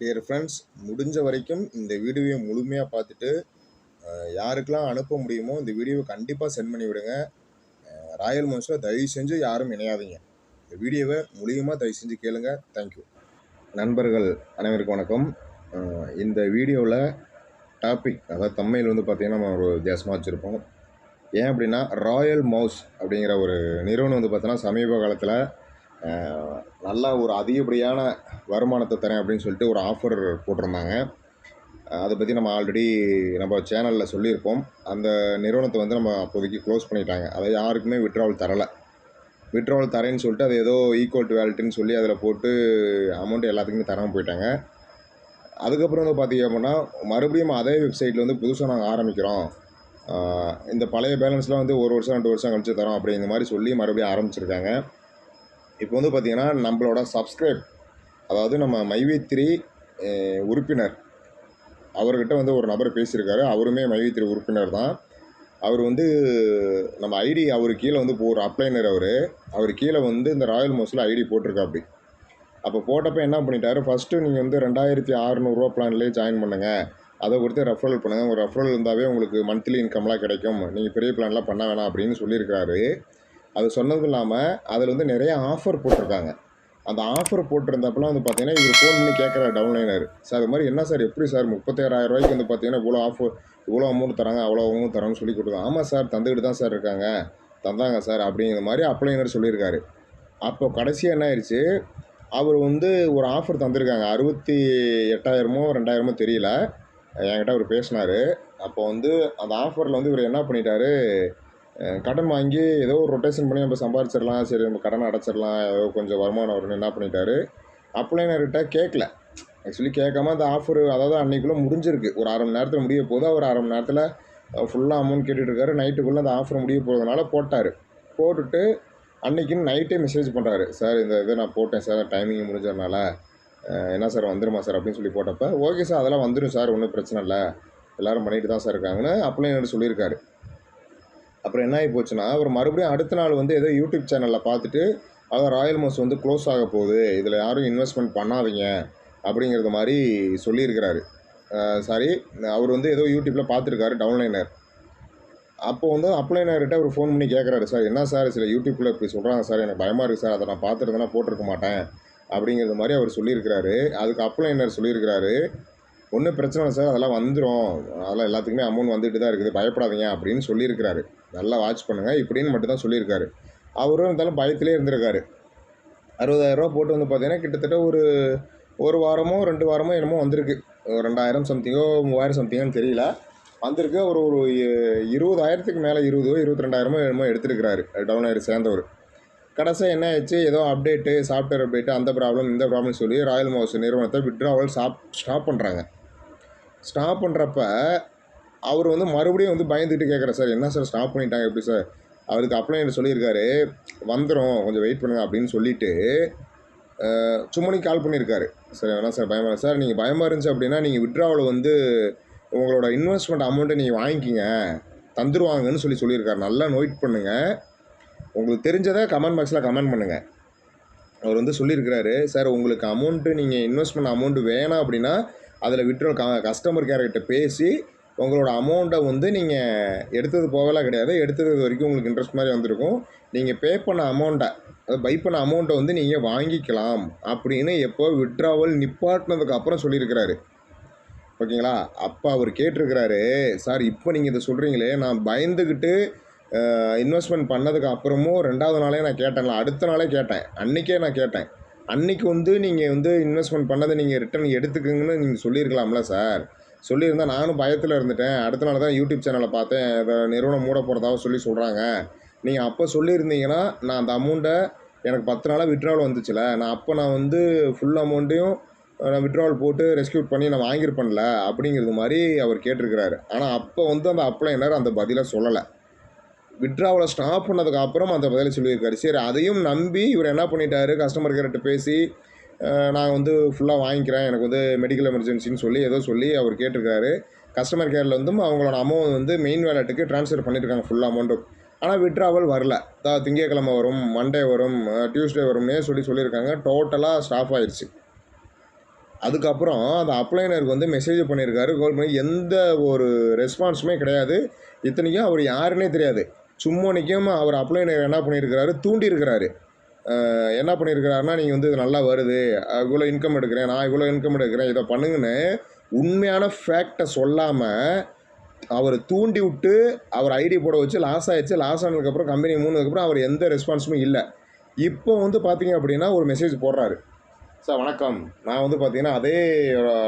Dear friends, முடிஞ்ச வரைக்கும் இந்த வீடியோவை முழுமையாக பார்த்துட்டு யாருக்கெல்லாம் அனுப்ப முடியுமோ இந்த வீடியோவை கண்டிப்பாக சென்ட் பண்ணி விடுங்க. ராயல் மோஸ்ட்டில் தயவு செஞ்சு யாரும் இணையாதீங்க. இந்த வீடியோவை முழுமையாக தயவு செஞ்சு கேளுங்க. தேங்க்யூ. நண்பர்கள் அனைவருக்கும் வணக்கம். இந்த வீடியோவில் டாபிக், அதாவது தம்மையில் பார்த்தீங்கன்னா நம்ம ஒரு வித்தியாசமாக வச்சுருப்போம். ஏன் அப்படின்னா, ராயல் மவுஸ் அப்படிங்கிற ஒரு நிறுவனம் பார்த்தீங்கன்னா சமீப காலத்தில் நல்லா ஒரு அதிகப்படியான வருமானத்தை தரேன் அப்படின்னு சொல்லிட்டு ஒரு ஆஃபர் போட்டிருந்தாங்க. அதை பற்றி நம்ம ஆல்ரெடி நம்ம சேனலில் சொல்லியிருப்போம். அந்த நிறுவனத்தை நம்ம அப்போதைக்கு க்ளோஸ் பண்ணிட்டாங்க. அதை யாருக்குமே விட்ராவல் தரலை. விட்ராவல் தரேன்னு சொல்லிட்டு அது ஏதோ ஈக்குவல் டு வேலிட்டின்னு சொல்லி அதில் போட்டு அமௌண்ட் எல்லாத்துக்குமே தராமல் போயிட்டாங்க. அதுக்கப்புறம் பார்த்தீங்க அப்படின்னா, மறுபடியும் அதே வெப்சைட்டில் புதுசாக நாங்கள் ஆரம்பிக்கிறோம், இந்த பழைய பேலன்ஸ்லாம் 1 வருஷம் 2 வருஷம் கழிச்சு தரோம் அப்படிங்கிற மாதிரி சொல்லி மறுபடியும் ஆரம்பிச்சிருக்காங்க. இப்போ பார்த்தீங்கன்னா, நம்மளோட சப்ஸ்கிரைப், அதாவது நம்ம மைவி3 உறுப்பினர் அவர்கிட்ட ஒரு நபர் பேசியிருக்காரு. அவருமே மைவி3 உறுப்பினர் தான். அவர் நம்ம ஐடி அவர் கீழே ஒரு அப்ளைனர். அவர் கீழே இந்த ராயல் மவுஸில் ஐடி போட்டிருக்காப்படி. அப்போ போட்டப்போ என்ன பண்ணிட்டாரு, ஃபஸ்ட்டு நீங்கள் 2600 பிளான்லேயே ஜாயின் பண்ணுங்கள், அதை கொடுத்து ரெஃபரல் பண்ணுங்கள், ஒரு ரெஃபரல் இருந்தாவே உங்களுக்கு மந்த்லி இன்கம்லாம் கிடைக்கும், நீங்கள் பெரிய பிளான்லாம் பண்ண வேணாம் அப்படின்னு சொல்லியிருக்காரு. அது சொன்னதும் இல்லாமல் அதில் நிறைய ஆஃபர் போட்டிருக்காங்க. அந்த ஆஃபர் போட்டிருந்தப்பெல்லாம் பார்த்தீங்கன்னா, இவர் ஃபோன் பண்ணி கேட்குறாரு டவுன்லைனர், சார் அது மாதிரி என்ன சார், எப்படி சார் 36,000 ரூபாய்க்கு பார்த்தீங்கன்னா இவ்வளோ ஆஃபர், இவ்வளோ அமௌண்ட் தராங்க, அவ்வளோ அமௌண்ட் தராங்கன்னு சொல்லி கொடுத்தாங்க. ஆமாம் சார், தந்துக்கிட்டு தான் சார் இருக்காங்க, தந்தாங்க சார் அப்படிங்கிற மாதிரி அப்ளைனர் சொல்லியிருக்காரு. அப்போ கடைசியாக என்ன ஆயிடுச்சு, அவர் ஒரு ஆஃபர் தந்திருக்காங்க. 68,000மோ 2,000மோ தெரியல, என்கிட்ட அவர் பேசினார். அப்போ அந்த ஆஃபரில் இவர் என்ன பண்ணிட்டாரு, கடன் வாங்கி ஏதோ ஒரு ரொட்டேஷன் பண்ணி நம்ம சம்பாதிச்சிடலாம், சரி நம்ம கடனை அடைச்சிடலாம், ஏதோ கொஞ்சம் வருமானம் வரும்னு என்ன பண்ணிட்டாரு, அப்ளைனர்கிட்ட கேட்கல. ஆக்சுவலி கேட்காம அந்த ஆஃபர், அதாவது அன்றைக்குள்ளே முடிஞ்சிருக்கு, ஒரு அரை மணி நேரத்தில் முடிய போது, அவர் அரை மணி நேரத்தில் ஃபுல்லாக அமௌண்ட் கேட்டுட்ருக்காரு. நைட்டுக்குள்ளே அந்த ஆஃபர் முடிய போகிறதுனால போட்டார். போட்டுட்டு அன்றைக்கின்னு நைட்டே மெசேஜ் பண்ணுறாரு, சார் இந்த இதை நான் போட்டேன் சார், டைமிங் முடிஞ்சதுனால என்ன சார் வந்துடுமா சார் அப்படின்னு சொல்லி போட்டப்போ, ஓகே சார் அதெல்லாம் வந்துடும் சார், ஒன்றும் பிரச்சனை இல்லை, எல்லோரும் பண்ணிட்டு தான் சார் இருக்காங்கன்னு அப்ளைனர் சொல்லியிருக்காரு. அப்புறம் என்ன ஆகி போச்சுன்னா, அவர் மறுபடியும் அடுத்த நாள் ஏதோ யூடியூப் சேனலில் பார்த்துட்டு, அதாவது ராயல் மவுஸ் க்ளோஸ் ஆக போகுது, இதில் யாரும் இன்வெஸ்ட்மெண்ட் பண்ணாதீங்க அப்படிங்கிறது மாதிரி சொல்லியிருக்கிறாரு. சாரி, அவர் ஏதோ யூடியூப்பில் பார்த்துருக்காரு டவுன்லைனர். அப்போது அப்ளைனர்கிட்ட அவர் ஃபோன் பண்ணி கேட்குறாரு, சார் என்ன சார் சில யூடியூப்பில் இப்படி சொல்கிறாங்க சார், எனக்கு பயமாக இருக்குது சார், அதை நான் பார்த்துருந்தேன்னா போட்டிருக்க மாட்டேன் அப்படிங்கிறது மாதிரி அவர் சொல்லியிருக்கிறாரு. அதுக்கு அப்ளைனர் சொல்லியிருக்கிறாரு, ஒன்றும் பிரச்சனை இல்லை சார், அதெல்லாம் வந்துடும், அதெல்லாம் எல்லாத்துக்குமே அமௌண்ட் வந்துட்டு தான் இருக்குது, பயப்படாதீங்க அப்படின்னு சொல்லியிருக்கிறாரு. நல்லா வாட்ச் பண்ணுங்கள் இப்படின்னு மட்டும் தான் சொல்லியிருக்காரு. அவரும் இருந்தாலும் பயத்திலே இருந்திருக்காரு. 60,000 போட்டு பார்த்தீங்கன்னா கிட்டத்தட்ட ஒரு வாரமோ 2 வாரமோ என்னமோ வந்திருக்கு. 2,000 சம்திங்கோ 3,000 சம்திங்கோன்னு தெரியல, வந்திருக்கு. அவர் ஒரு 20,000க்கு மேலே 20,000 22,000 என்னமோ எடுத்துருக்கிறாரு டவுன்லைனர் சேர்ந்தவர். கடைசியாக என்ன ஆயிடுச்சு, ஏதோ அப்டேட்டு, சாஃப்ட்வேர் அப்டேட்டு, அந்த ப்ராப்ளம் இந்த ப்ராப்ளம் சொல்லி ராயல் மவுஸ் நிறுவனத்தை விட்ராவல் ஸ்டாப் பண்ணுறாங்க. ஸ்டாப் பண்ணுறப்ப அவர் மறுபடியும் பயந்துட்டு கேட்குறாரு, சார் என்ன சார் ஸ்டாப் பண்ணிட்டாங்க எப்படி சார், அவருக்கு அப்ளைனர் சொல்லியிருக்காரு வந்துடும் கொஞ்சம் வெயிட் பண்ணுங்கள் அப்படின்னு சொல்லிவிட்டு சும்மனி கால் பண்ணியிருக்காரு. சார் வேணா சார் பயமாக சார், நீங்கள் பயமாக இருந்துச்சு அப்படின்னா நீங்கள் விட்ராவல் உங்களோட இன்வெஸ்ட்மெண்ட் அமௌண்ட்டை நீங்கள் வாங்கிக்கிங்க, தந்துடுவாங்கன்னு சொல்லியிருக்காரு. நல்லா நோட் பண்ணுங்கள், உங்களுக்கு தெரிஞ்சதை கமெண்ட் பாக்ஸில் கமெண்ட் பண்ணுங்கள். அவர் சொல்லியிருக்கிறாரு, சார் உங்களுக்கு அமௌண்ட்டு, நீங்கள் இன்வெஸ்ட்மெண்ட் அமௌண்ட்டு வேணாம் அப்படின்னா அதில் விட்ராவல் கஸ்டமர் கேர்கிட்ட பேசி உங்களோட அமௌண்ட்டை நீங்கள் எடுத்தது போகலாம் கிடையாது, எடுத்தது வரைக்கும் உங்களுக்கு இன்ட்ரெஸ்ட் மாதிரி வந்திருக்கும், நீங்கள் பே பண்ண அமௌண்ட்டை, அதை பை பண்ண அமௌண்ட்டை நீங்கள் வாங்கிக்கலாம் அப்படின்னு எப்போ விட்ராவல் நிப்பாட்டினதுக்கு அப்புறம் சொல்லியிருக்கிறாரு. ஓகேங்களா? அப்போ அவர் கேட்டிருக்கிறாரு, சார் இப்போ நீங்கள் இதை சொல்கிறீங்களே, நான் பயந்துக்கிட்டு இன்வெஸ்ட்மெண்ட் பண்ணதுக்கு அப்புறமும் 2வது நாளே நான் கேட்டேன்ல, அடுத்த நாளே கேட்டேன், அன்றைக்கே நான் கேட்டேன், அன்றைக்கி நீங்கள் இன்வெஸ்ட்மெண்ட் பண்ணதை நீங்கள் ரிட்டர்ன் எடுத்துக்குங்கன்னு நீங்கள் சொல்லியிருக்கலாம்ல சார், சொல்லியிருந்தால் நானும் பயத்தில் இருந்துட்டேன், அடுத்த நாள் தான் யூடியூப் சேனலை பார்த்தேன், அதை நிறுவனம் மூட போகிறதாக சொல்கிறாங்க, நீங்கள் அப்போ சொல்லியிருந்தீங்கன்னா நான் அந்த அமௌண்ட்டை, எனக்கு 10 நாளாக விட்ராவல் வந்துச்சுல, நான் அப்போ நான் ஃபுல் அமௌண்ட்டையும் நான் விட்ராவல் போட்டு ரெஸ்க்யூட் பண்ணி நான் வாங்கியிருப்பேன்ல அப்படிங்கிறது மாதிரி அவர் கேட்டிருக்கிறாரு. ஆனால் அப்போ அந்த அப்ளைனர் அந்த பதிலை சொல்லலை. விட்ராவலை ஸ்டாப் பண்ணதுக்கு அப்புறம் அந்த பதிலை சொல்லியிருக்காரு. சரி, அதையும் நம்பி இவர் என்ன பண்ணிட்டாரு, கஸ்டமர் கேர்கிட்ட பேசி நான் ஃபுல்லாக வாங்கிக்கிறேன், எனக்கு மெடிக்கல் எமர்ஜென்சின்னு சொல்லி அவர் கேட்டிருக்காரு. கஸ்டமர் கேரில் அவங்களோட அமௌண்ட் மெயின் வேலெட்டுக்கு ட்ரான்ஸ்ஃபர் பண்ணியிருக்காங்க ஃபுல் அமௌண்ட்டும். ஆனால் விட்ராவல் வரல. திங்கக்கிழமை வரும், மண்டே வரும், டியூஸ்டே வரும்னே சொல்லியிருக்காங்க. டோட்டலாக ஸ்டாப் ஆயிடுச்சு. அதுக்கப்புறம் அந்த அப்ளைனருக்கு வந்து மெசேஜ் பண்ணியிருக்காரு. கால் பண்ணி எந்த ஒரு ரெஸ்பான்ஸுமே கிடையாது. இத்தனைக்கும் அவர் யாருன்னே தெரியாது. சும்மானிக்கும் அவர் அப்ளைனர் என்ன பண்ணியிருக்கிறாரு, தூண்டியிருக்கிறாரு. என்ன பண்ணியிருக்கிறாருன்னா, நீங்கள் வந்து இது நல்லா வருது, இவ்வளோ இன்கம் எடுக்கிறேன், நான் இவ்வளோ இன்கம் எடுக்கிறேன், இதை பண்ணுங்கன்னு உண்மையான ஃபேக்டை சொல்லாமல் அவர் தூண்டி விட்டு அவர் ஐடி போட வச்சு லாஸ் ஆயிடுச்சு. லாஸ் ஆனதுக்கப்புறம் கம்பெனி மூணுனதுக்கப்புறம் அவர் எந்த ரெஸ்பான்ஸுமே இல்லை. இப்போ வந்து பார்த்தீங்க அப்படின்னா ஒரு மெசேஜ் போடுறாரு. சார் வணக்கம், நான் வந்து பார்த்தீங்கன்னா அதே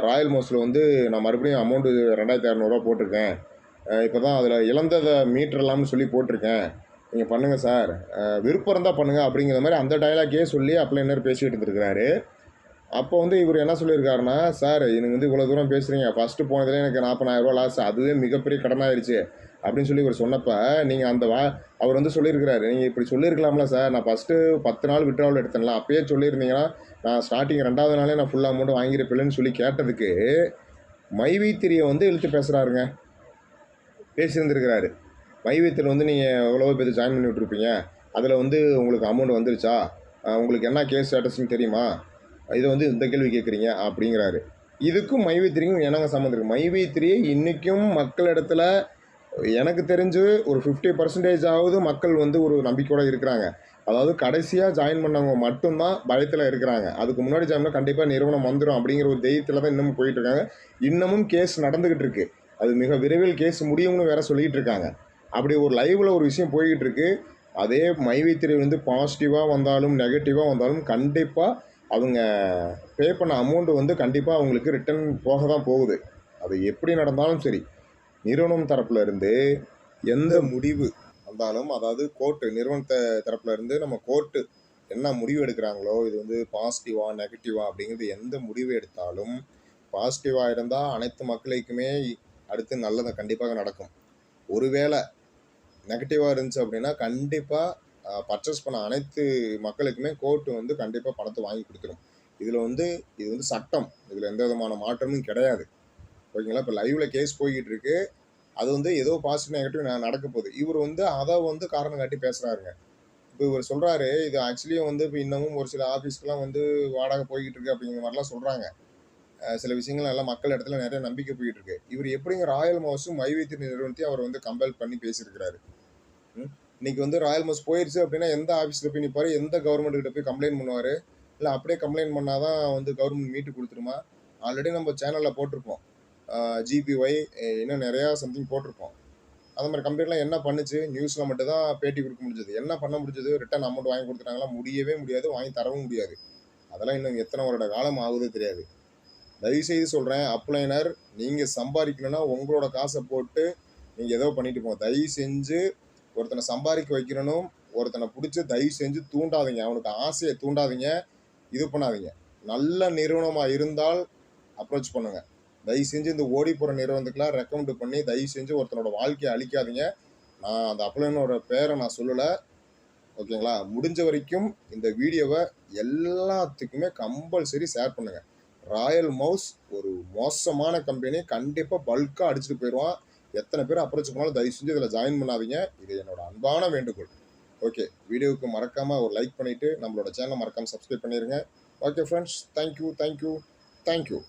ராயல் மோஸில் வந்து நான் மறுபடியும் அமௌண்ட்டு 2600 போட்டிருக்கேன். இப்போ தான் அதில் இழந்ததை மீட்டரலாம்னு சொல்லி போட்டிருக்கேன். நீங்கள் பண்ணுங்கள் சார், விருப்பம் இருந்தால் பண்ணுங்கள் அப்படிங்கிற மாதிரி அந்த டயலாக்கே சொல்லி அப்ளைனர் பேசிகிட்டு இருந்திருக்கிறாரு. அப்போ வந்து இவர் என்ன சொல்லியிருக்காருன்னா, சார் எனக்கு வந்து இவ்வளோ தூரம் பேசுகிறீங்க, ஃபஸ்ட்டு போனதுலேயே எனக்கு 40,000 லாஸ், அதுவே மிகப்பெரிய கடனாயிருச்சு அப்படின்னு சொல்லி இவர் சொன்னப்போ நீங்கள் அந்த அவர் வந்து சொல்லியிருக்கிறாரு, நீங்கள் இப்படி சொல்லியிருக்கலாம்ல சார், நான் ஃபஸ்ட்டு 10 நாள் விட்ராவல் எடுத்தேன்ல, அப்பயே சொல்லியிருந்தீங்கன்னா நான் ஸ்டார்டிங் 2வது நாளே நான் ஃபுல் அமௌண்ட்டு வாங்கியிருப்பேன்னு சொல்லி கேட்டதுக்கு மைவி3 வந்து இழுத்து பேசுகிறாருங்க. பேசியிருந்திருக்கிறாரு. மைவி3 வந்து நீங்கள் எவ்வளவோ பேர் ஜாயின் பண்ணி விட்ருப்பீங்க, அதில் வந்து உங்களுக்கு அமௌண்ட் வந்துருச்சா, உங்களுக்கு என்ன கேஸ் ஸ்டேட்டஸ்ன்னு தெரியுமா, இதை வந்து இந்த கேள்வி கேட்குறீங்க அப்படிங்கிறாரு. இதுக்கும் மைவி3க்கும் என்னங்க சம்மந்தம் இருக்குது? மைவி3 இன்றைக்கும் மக்களிடத்துல எனக்கு தெரிஞ்சு ஒரு 50% மக்கள் வந்து ஒரு நம்பிக்கையோடு இருக்கிறாங்க. அதாவது கடைசியாக ஜாயின் பண்ணவங்க மட்டும்தான் பயத்தில் இருக்கிறாங்க. அதுக்கு முன்னாடி ஜாயின் பண்ணால் கண்டிப்பாக நிறுவனம் வந்துடும் அப்படிங்கிற ஒரு தைரியத்தில் தான் இன்னமும் போயிட்டுருக்காங்க. இன்னமும் கேஸ் நடந்துக்கிட்டு இருக்குது. அது மிக விரைவில் கேஸ் முடியும்னு வேறு சொல்லிகிட்டு இருக்காங்க. அப்படி ஒரு லைவில் ஒரு விஷயம் போய்கிட்டு இருக்குது. அதே மைவி3 வந்து பாசிட்டிவாக வந்தாலும் நெகட்டிவாக வந்தாலும் கண்டிப்பாக அவங்க பே பண்ண அமௌண்ட்டு வந்து கண்டிப்பாக அவங்களுக்கு ரிட்டர்ன் போக தான் போகுது. அது எப்படி நடந்தாலும் சரி, நிறுவனம் தரப்பில் இருந்து எந்த முடிவு வந்தாலும், அதாவது கோர்ட்டு நிறுவனத்தை தரப்பில் இருந்து நம்ம கோர்ட்டு என்ன முடிவு எடுக்கிறாங்களோ, இது வந்து பாசிட்டிவா நெகட்டிவா அப்படிங்கிறது எந்த முடிவு எடுத்தாலும் பாசிட்டிவாக இருந்தால் அனைத்து மக்களுக்குமே அடுத்து நல்லது கண்டிப்பாக நடக்கும். ஒருவேளை நெகட்டிவாக இருந்துச்சு அப்படின்னா கண்டிப்பாக பர்ச்சேஸ் பண்ண அனைத்து மக்களுக்குமே கோர்ட்டு வந்து கண்டிப்பாக பணத்தை வாங்கி கொடுத்துரும். இது வந்து சட்டம், இதில் எந்த விதமான மாற்றமும் கிடையாது. ஓகேங்களா? இப்போ லைவில் கேஸ் போய்கிட்டு இருக்கு. அது வந்து ஏதோ பாசிட்டிவ் நெகட்டிவ் நடக்க போகுது. இவர் வந்து அதை வந்து காரணம் காட்டி பேசுகிறாருங்க. இப்போ இவர் சொல்கிறாரு, இது ஆக்சுவலி வந்து இப்போ இன்னமும் ஒரு சில ஆஃபீஸ்க்கெலாம் வந்து வாடகை போய்கிட்டு இருக்கு அப்படிங்கிற மாதிரிலாம் சொல்கிறாங்க. சில விஷயங்கள் நல்லா மக்கள் இடத்துல நிறைய நம்பிக்கை போய்கிட்டு இருக்கு. இவர் எப்படிங்க ராயல் மவுஸும் மைவி3 நிறுவனத்தையும் அவர் வந்து கம்பேர் பண்ணி பேசியிருக்கிறாரு. இன்னைக்கு வந்து ராயல் மவுஸ் போயிடுச்சு அப்படின்னா எந்த ஆஃபீஸில் போய் நிற்பார், எந்த கவர்மெண்ட் கிட்ட போய் கம்ப்ளைண்ட் பண்ணுவார், இல்லை அப்படியே கம்ப்ளைண்ட் பண்ணாதான் வந்து கவர்மெண்ட் மீட்டு கொடுத்துருமா? ஆல்ரெடி நம்ம சேனலில் போட்டிருப்போம். ஜிபிஒய் இன்னும் நிறையா சம்திங் போட்டிருப்போம். அது மாதிரி கம்பெனிலாம் என்ன பண்ணுச்சு, நியூஸில் மட்டும் தான் பேட்டி கொடுக்க முடிஞ்சது. என்ன பண்ண முடிஞ்சது, ரிட்டர்ன் அமௌண்ட் வாங்கி கொடுத்துட்டாங்களா? முடியவே முடியாது, வாங்கி தரவும் முடியாது. அதெல்லாம் இன்னும் எத்தனை வருட காலம் ஆகுது தெரியாது. தயவுசெய்து சொல்கிறேன், அப்ளைனர் நீங்கள் சம்பாதிக்கணும்னா உங்களோட காசை போட்டு நீங்கள் ஏதோ பண்ணிட்டு போங்க. தயவு செஞ்சு ஒருத்தனை சம்பாதிக்க வைக்கணும், ஒருத்தனை பிடிச்சி தயவு செஞ்சு தூண்டாதீங்க, அவனுக்கு ஆசையை தூண்டாதீங்க, இது பண்ணாதீங்க. நல்ல நிறுவனமாக இருந்தால் அப்ரோச் பண்ணுங்கள். தயவு செஞ்சு இந்த ஓடி போகிற நிறுவனத்துக்கெலாம் ரெக்கமெண்ட் பண்ணி தயவு செஞ்சு ஒருத்தனோட வாழ்க்கையை அழிக்காதீங்க. நான் அந்த அப்ளைனோட பேரை நான் சொல்லலை, ஓகேங்களா? முடிஞ்ச வரைக்கும் இந்த வீடியோவை எல்லாத்துக்குமே கம்பல்சரி ஷேர் பண்ணுங்கள். ராயல் மவுஸ் ஒரு மோசமான கம்பெனி, கண்டிப்பாக பல்காக அடிச்சுட்டு போயிடுவான். எத்தனை பேர் அப்ரோச் பண்ணாலும் தயவு செஞ்சு இதில் ஜாயின் பண்ணாதீங்க. இது என்னோட அன்பான வேண்டுகோள். ஓகே, வீடியோவுக்கு மறக்காமல் ஒரு லைக் பண்ணிவிட்டு நம்மளோட சேனலை மறக்காமல் சப்ஸ்கிரைப் பண்ணிடுங்க. Okay friends, thank you.